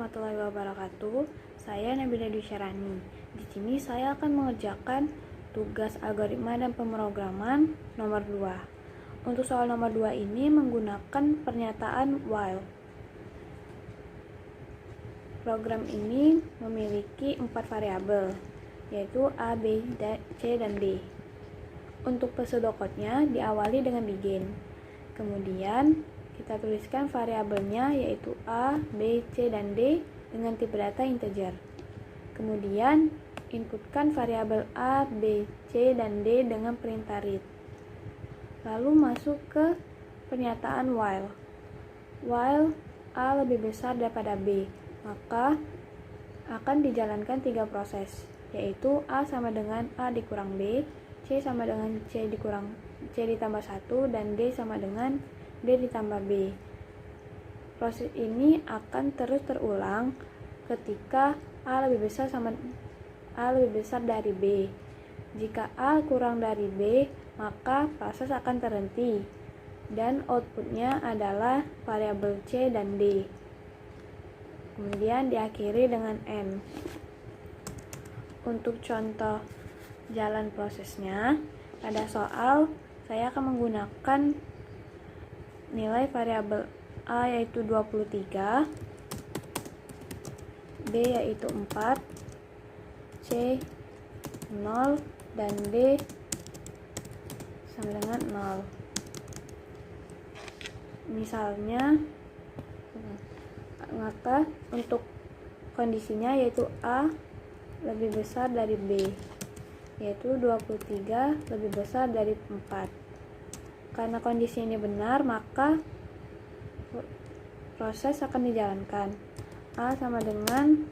warahmatullahi wabarakatuh. Saya Nabila Dusyarani. Di sini saya akan mengerjakan tugas algoritma dan pemrograman nomor 2. Untuk soal nomor 2 ini menggunakan pernyataan while. Program ini memiliki 4 variabel, yaitu A, B, C, dan D. Untuk pseudocode-nya diawali dengan begin. Kemudian kita tuliskan variabelnya yaitu A, B, C, dan D dengan tipe data integer. Kemudian inputkan variabel A, B, C, dan D dengan perintah read. Lalu masuk ke pernyataan while. While A lebih besar daripada B, maka akan dijalankan 3 proses, yaitu A sama dengan A dikurang B, C sama dengan C ditambah 1, dan D sama dengan D ditambah B. Proses ini akan terus terulang ketika A lebih besar dari B. Jika A kurang dari B, maka proses akan terhenti dan outputnya adalah variabel C dan D. Kemudian diakhiri dengan N. Untuk contoh jalan prosesnya, pada soal saya akan menggunakan nilai variabel A yaitu 23, B yaitu 4, C 0, dan D sama dengan 0. Misalnya, maka untuk kondisinya yaitu A lebih besar dari B, yaitu 23 lebih besar dari 4. Karena kondisi ini benar, maka proses akan dijalankan. A sama dengan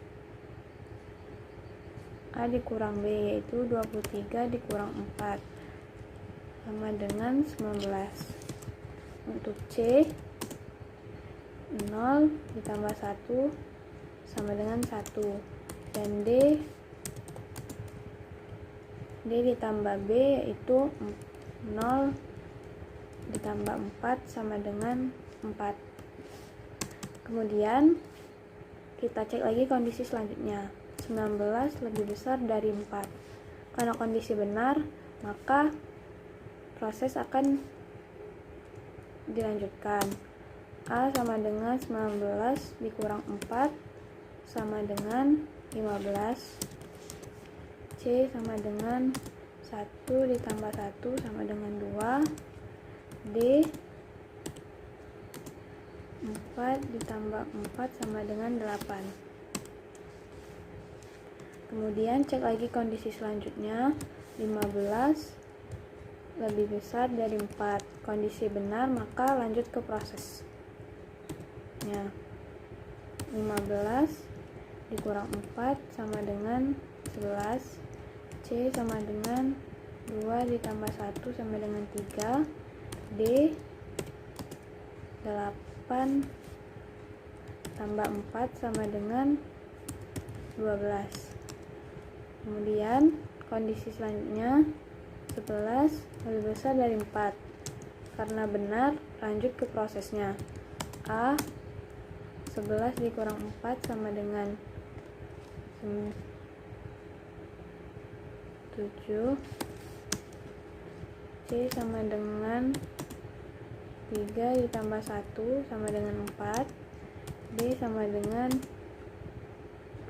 A dikurang B, yaitu 23 dikurang 4 sama dengan 19. Untuk C, 0 ditambah 1 sama dengan 1, dan D ditambah B yaitu 0 ditambah 4 sama dengan 4. Kemudian kita cek lagi kondisi selanjutnya, 19 lebih besar dari 4. Karena kondisi benar, maka proses akan dilanjutkan. A sama dengan 19 dikurang 4 sama dengan 15. C sama dengan 1 ditambah 1 sama dengan 2. D 4 ditambah 4 sama dengan 8. Kemudian cek lagi kondisi selanjutnya, 15 lebih besar dari 4. Kondisi benar, maka lanjut ke proses. 15 dikurang 4 sama dengan 11. C sama dengan 2 ditambah 1 sama dengan 3. D 8 tambah 4 sama dengan 12. Kemudian kondisi selanjutnya, 11 lebih besar dari 4. Karena benar, lanjut ke prosesnya. A 11 dikurang 4 sama dengan 7. C sama dengan 3 ditambah 1 sama dengan 4. D sama dengan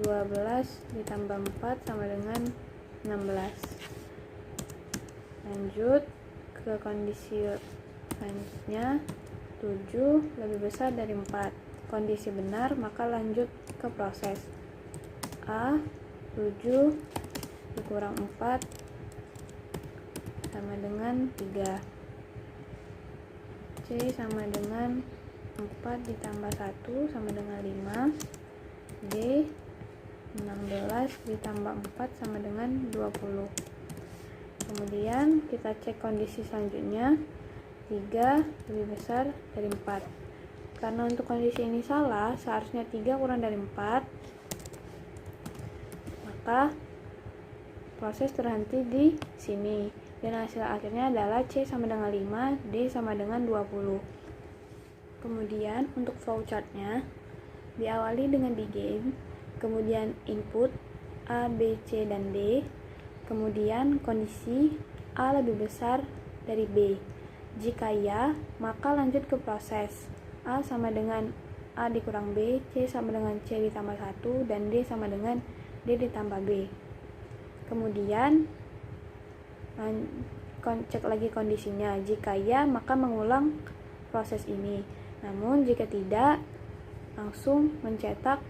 12 ditambah 4 sama dengan 16. Lanjut ke kondisi selanjutnya, 7 lebih besar dari 4. Kondisi benar, maka lanjut ke proses. A 7 dikurang 4 sama dengan 3. C sama dengan 4 ditambah 1 sama dengan 5. D 16 ditambah 4 sama dengan 20. Kemudian kita cek kondisi selanjutnya, 3 lebih besar dari 4. Karena untuk kondisi ini salah, seharusnya 3 kurang dari 4, maka proses terhenti di sini. Dan hasil akhirnya adalah C sama dengan 5, D sama dengan 20. Kemudian untuk flowchartnya, diawali dengan begin, kemudian input A, B, C, dan D, kemudian kondisi A lebih besar dari B. Jika ya, maka lanjut ke proses. A sama dengan A dikurang B, C sama dengan C ditambah 1, dan D sama dengan D ditambah B. Kemudian cek lagi kondisinya. Jika ya, maka mengulang proses ini. Namun jika tidak, langsung mencetak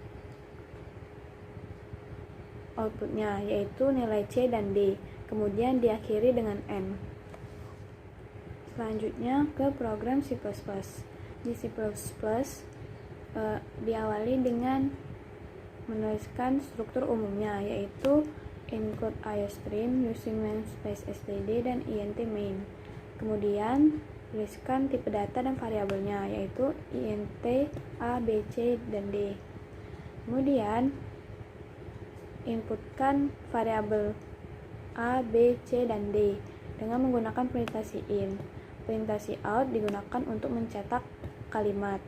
outputnya, yaitu nilai C dan D. Kemudian diakhiri dengan N. Selanjutnya ke program C++. Di C++, diawali dengan menuliskan struktur umumnya, yaitu include IOStream using namespace std dan int main. Kemudian tuliskan tipe data dan variabelnya, yaitu int a, b, c, dan d. Kemudian inputkan variabel a, b, c, dan d dengan menggunakan perintah cin. Perintah cout digunakan untuk mencetak kalimat.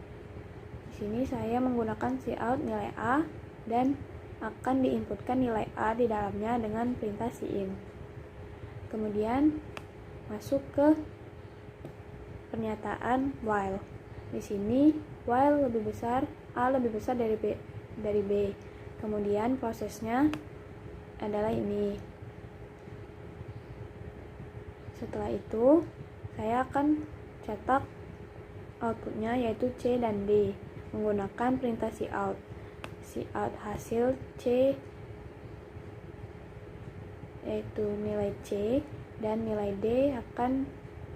Di sini saya menggunakan cout nilai a dan akan diinputkan nilai a di dalamnya dengan perintah cin. Kemudian masuk ke pernyataan while. Di sini while lebih besar, A lebih besar dari B. Kemudian prosesnya adalah ini. Setelah itu, saya akan cetak outputnya, yaitu C dan D menggunakan perintah cout. Cout hasil C, yaitu nilai C, dan nilai D akan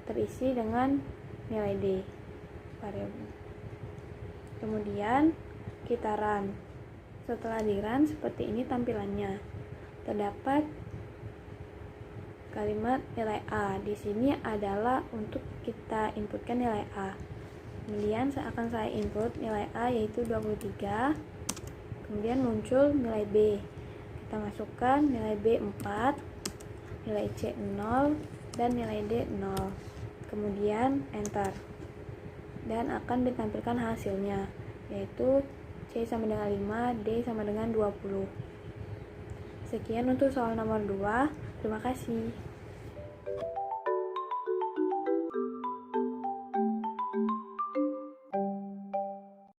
terisi dengan nilai D variabel. Kemudian kita run. Setelah di run, seperti ini tampilannya. Terdapat kalimat nilai A. Di sini adalah untuk kita inputkan nilai A. Kemudian akan saya input nilai A, yaitu 23. Kemudian muncul nilai B. Kita masukkan nilai B 4, nilai C 0, dan nilai D 0. Kemudian enter. Dan akan ditampilkan hasilnya, yaitu C sama dengan 5, D sama dengan 20. Sekian untuk soal nomor 2. Terima kasih.